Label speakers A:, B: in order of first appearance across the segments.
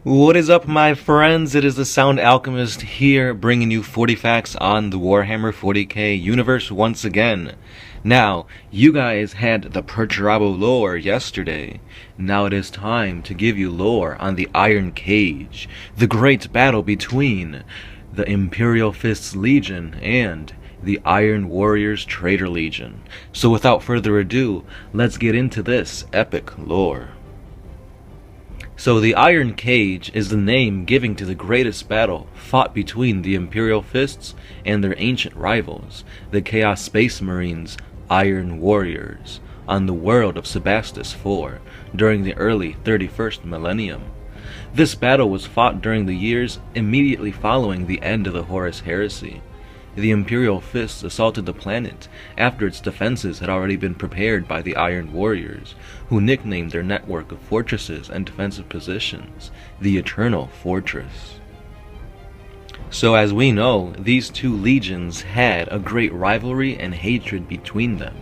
A: What is up, my friends? It is the Sound Alchemist here, bringing you 40 facts on the Warhammer 40k universe once again. Now, you guys had the Perturabo lore yesterday. Now it is time to give you lore on the Iron Cage, the great battle between the Imperial Fist's Legion and the Iron Warriors Traitor Legion. So without further ado, let's get into this epic lore. So the Iron Cage is the name given to the greatest battle fought between the Imperial Fists and their ancient rivals, the Chaos Space Marines Iron Warriors, on the world of Sebastus IV during the early 31st millennium. This battle was fought during the years immediately following the end of the Horus Heresy. The Imperial Fists assaulted the planet after its defenses had already been prepared by the Iron Warriors, who nicknamed their network of fortresses and defensive positions the Eternal Fortress. So as we know, these two legions had a great rivalry and hatred between them,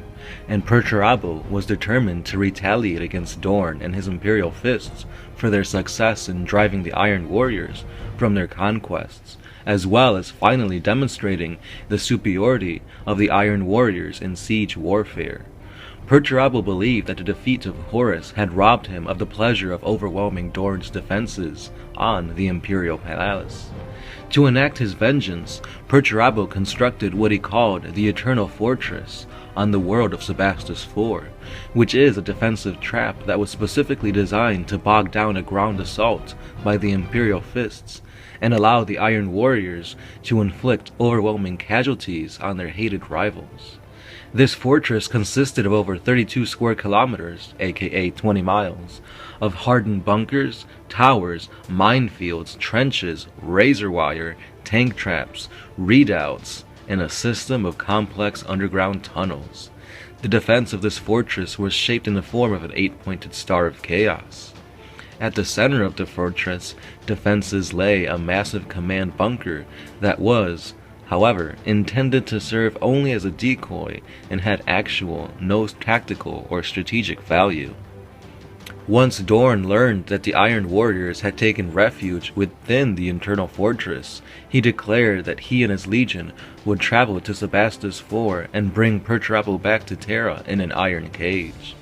A: and Perturabo was determined to retaliate against Dorn and his Imperial Fists for their success in driving the Iron Warriors from their conquests, as well as finally demonstrating the superiority of the Iron Warriors in siege warfare. Perturabo believed that the defeat of Horus had robbed him of the pleasure of overwhelming Dorn's defenses on the Imperial Palace. To enact his vengeance, Perturabo constructed what he called the Eternal Fortress on the world of Sebastus IV, which is a defensive trap that was specifically designed to bog down a ground assault by the Imperial Fists and allow the Iron Warriors to inflict overwhelming casualties on their hated rivals. This fortress consisted of over 32 square kilometers, aka 20 miles, of hardened bunkers, towers, minefields, trenches, razor wire, tank traps, redoubts, and a system of complex underground tunnels. The defense of this fortress was shaped in the form of an 8-pointed star of chaos. At the center of the fortress defenses lay a massive command bunker that was, however, intended to serve only as a decoy and had actual, no tactical or strategic value. Once Dorn learned that the Iron Warriors had taken refuge within the Eternal Fortress, he declared that he and his legion would travel to Sebastus IV and bring Perturabo back to Terra in an iron cage.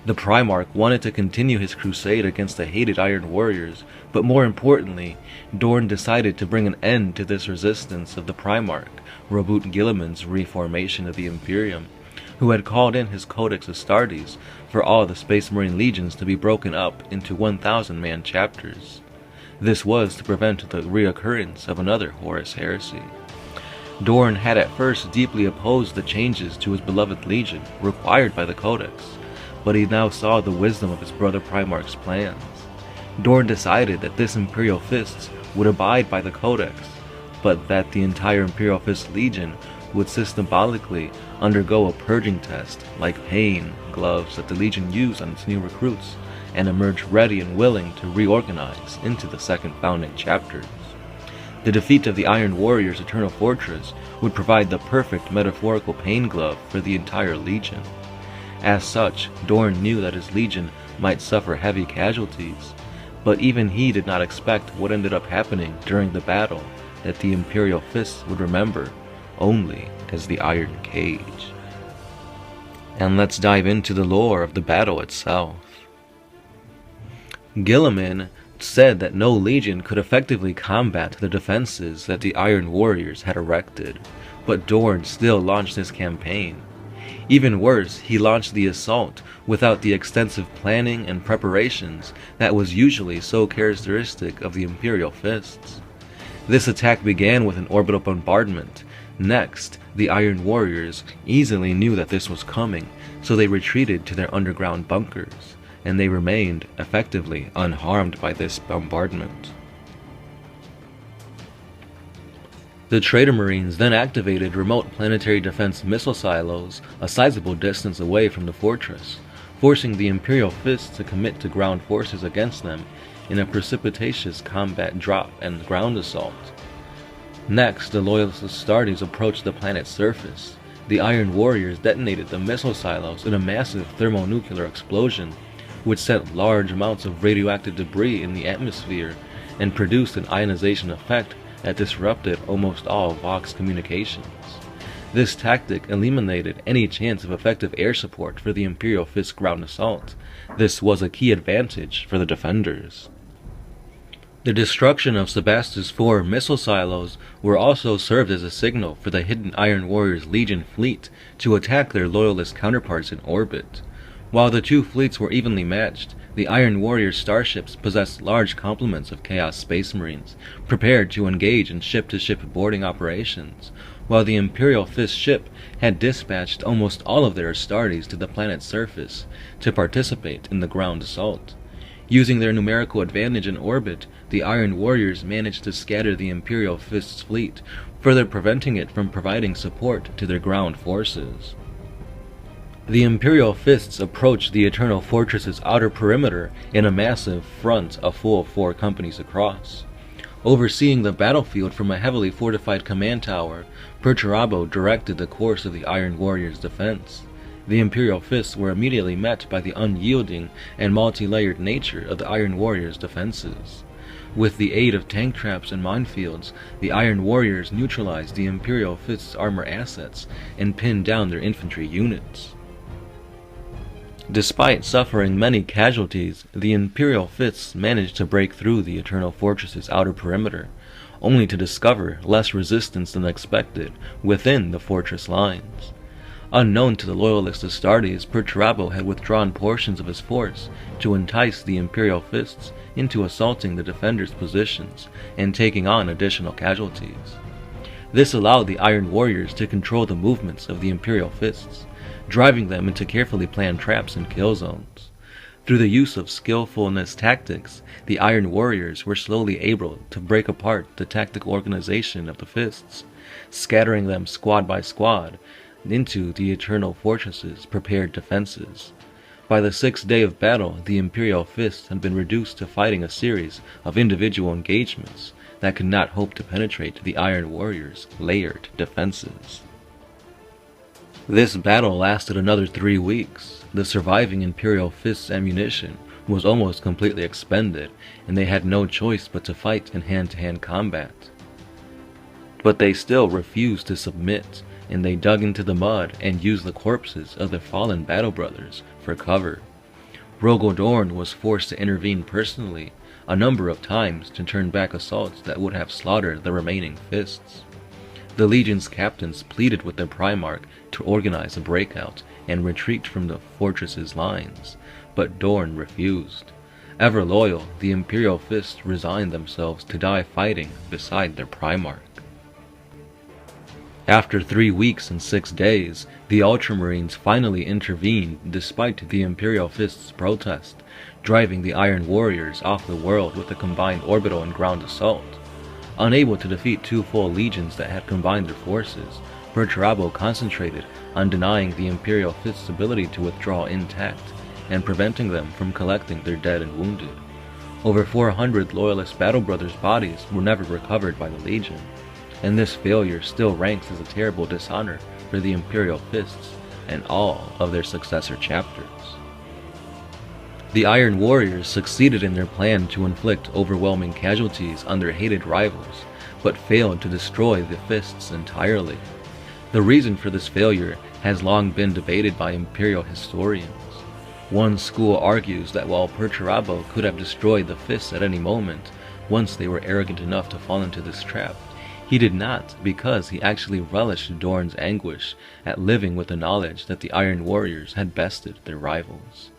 A: The Primarch wanted to continue his crusade against the hated Iron Warriors, but more importantly, Dorn decided to bring an end to this resistance of the Primarch, Robert Guilliman's reformation of the Imperium, who had called in his Codex Astartes for all the Space Marine legions to be broken up into 1,000-man chapters. This was to prevent the reoccurrence of another Horus Heresy. Dorn had at first deeply opposed the changes to his beloved legion required by the Codex, but he now saw the wisdom of his brother Primarch's plans. Dorn decided that this Imperial Fists would abide by the Codex, but that the entire Imperial Fist Legion would systematically undergo a purging test like pain gloves that the Legion used on its new recruits, and emerge ready and willing to reorganize into the second founding chapters. The defeat of the Iron Warriors' Eternal Fortress would provide the perfect metaphorical pain glove for the entire Legion. As such, Dorn knew that his legion might suffer heavy casualties, but even he did not expect what ended up happening during the battle that the Imperial Fists would remember only as the Iron Cage. And let's dive into the lore of the battle itself. Guilliman said that no legion could effectively combat the defenses that the Iron Warriors had erected, but Dorn still launched his campaign. Even worse, he launched the assault without the extensive planning and preparations that was usually so characteristic of the Imperial Fists. This attack began with an orbital bombardment. Next, the Iron Warriors easily knew that this was coming, so they retreated to their underground bunkers, and they remained effectively unharmed by this bombardment. The Traitor Marines then activated remote planetary defense missile silos a sizable distance away from the fortress, forcing the Imperial Fists to commit to ground forces against them in a precipitous combat drop and ground assault. Next, the Loyalist Astartes approached the planet's surface. The Iron Warriors detonated the missile silos in a massive thermonuclear explosion, which sent large amounts of radioactive debris in the atmosphere and produced an ionization effect that disrupted almost all Vox communications. This tactic eliminated any chance of effective air support for the Imperial Fist's ground assault. This was a key advantage for the defenders. The destruction of Sebastia's 4 missile silos were also served as a signal for the hidden Iron Warriors Legion fleet to attack their loyalist counterparts in orbit. While the two fleets were evenly matched, the Iron Warriors starships possessed large complements of Chaos Space Marines, prepared to engage in ship-to-ship boarding operations, while the Imperial Fist ship had dispatched almost all of their Astartes to the planet's surface to participate in the ground assault. Using their numerical advantage in orbit, the Iron Warriors managed to scatter the Imperial Fist's fleet, further preventing it from providing support to their ground forces. The Imperial Fists approached the Eternal Fortress's outer perimeter in a massive front a full 4 companies across. Overseeing the battlefield from a heavily fortified command tower, Perturabo directed the course of the Iron Warriors' defense. The Imperial Fists were immediately met by the unyielding and multi-layered nature of the Iron Warriors' defenses. With the aid of tank traps and minefields, the Iron Warriors neutralized the Imperial Fists' armor assets and pinned down their infantry units. Despite suffering many casualties, the Imperial Fists managed to break through the Eternal Fortress's outer perimeter, only to discover less resistance than expected within the fortress lines. Unknown to the loyalist Astartes, Perturabo had withdrawn portions of his force to entice the Imperial Fists into assaulting the defenders' positions and taking on additional casualties. This allowed the Iron Warriors to control the movements of the Imperial Fists, driving them into carefully planned traps and kill zones. Through the use of skillfulness tactics, the Iron Warriors were slowly able to break apart the tactical organization of the Fists, scattering them squad by squad into the Eternal Fortress's prepared defenses. By the 6th day of battle, the Imperial Fist had been reduced to fighting a series of individual engagements that could not hope to penetrate the Iron Warriors' layered defenses. This battle lasted another 3 weeks. The surviving Imperial Fist's ammunition was almost completely expended, and they had no choice but to fight in hand-to-hand combat. But they still refused to submit, and they dug into the mud and used the corpses of their fallen battle brothers for cover. Dorn was forced to intervene personally a number of times to turn back assaults that would have slaughtered the remaining Fists. The Legion's captains pleaded with their Primarch to organize a breakout and retreat from the fortress's lines, but Dorn refused. Ever loyal, the Imperial Fists resigned themselves to die fighting beside their Primarch. After 3 weeks and 6 days, the Ultramarines finally intervened despite the Imperial Fist's protest, driving the Iron Warriors off the world with a combined orbital and ground assault. Unable to defeat 2 full legions that had combined their forces, Perturabo concentrated on denying the Imperial Fist's ability to withdraw intact and preventing them from collecting their dead and wounded. Over 400 Loyalist Battle Brothers' bodies were never recovered by the Legion, and this failure still ranks as a terrible dishonor for the Imperial Fists and all of their successor chapters. The Iron Warriors succeeded in their plan to inflict overwhelming casualties on their hated rivals, but failed to destroy the Fists entirely. The reason for this failure has long been debated by Imperial historians. One school argues that while Perturabo could have destroyed the Fists at any moment, once they were arrogant enough to fall into this trap, he did not, because he actually relished Dorn's anguish at living with the knowledge that the Iron Warriors had bested their rivals.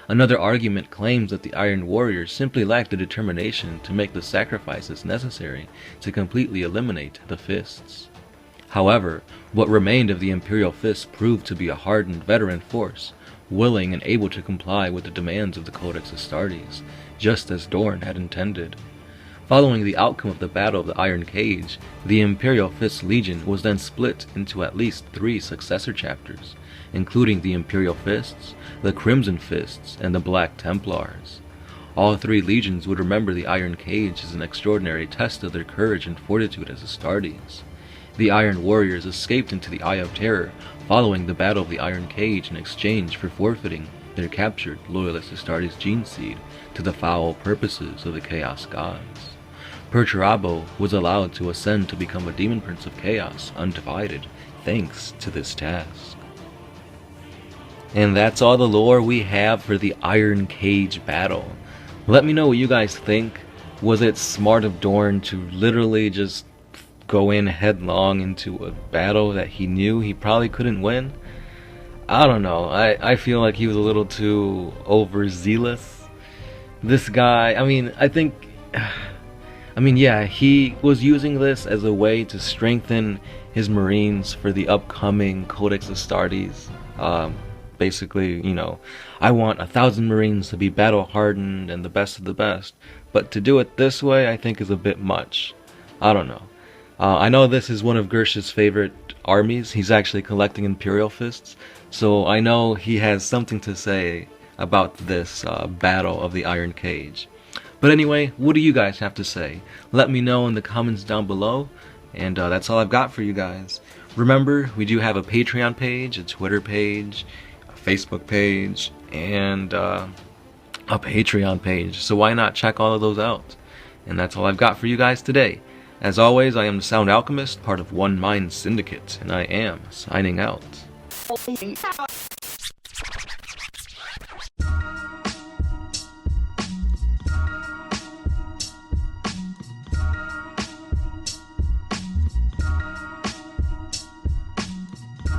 A: Another argument claims that the Iron Warriors simply lacked the determination to make the sacrifices necessary to completely eliminate the Fists. However, what remained of the Imperial Fists proved to be a hardened veteran force, willing and able to comply with the demands of the Codex Astartes, just as Dorn had intended. Following the outcome of the Battle of the Iron Cage, the Imperial Fist Legion was then split into at least 3 successor chapters, including the Imperial Fists, the Crimson Fists, and the Black Templars. All 3 legions would remember the Iron Cage as an extraordinary test of their courage and fortitude as Astartes. The Iron Warriors escaped into the Eye of Terror following the Battle of the Iron Cage in exchange for forfeiting their captured Loyalist Astartes gene seed to the foul purposes of the Chaos Gods. Perturabo was allowed to ascend to become a Demon Prince of Chaos, undivided, thanks to this task. And that's all the lore we have for the Iron Cage battle. Let me know what you guys think. Was it smart of Dorn to literally just go in headlong into a battle that he knew he probably couldn't win? I don't know. I feel like he was a little too overzealous. This guy, yeah, he was using this as a way to strengthen his Marines for the upcoming Codex Astartes. Basically, you know, I want 1,000 Marines to be battle hardened and the best of the best. But to do it this way, I think is a bit much. I don't know. I know this is one of Gersh's favorite armies. He's actually collecting Imperial Fists. So I know he has something to say about this battle of the Iron Cage. But anyway, what do you guys have to say? Let me know in the comments down below. And that's all I've got for you guys. Remember, we do have a Patreon page, a Twitter page, a Facebook page, and a Patreon page. So why not check all of those out? And that's all I've got for you guys today. As always, I am the Sound Alchemist, part of One Mind Syndicate, and I am signing out.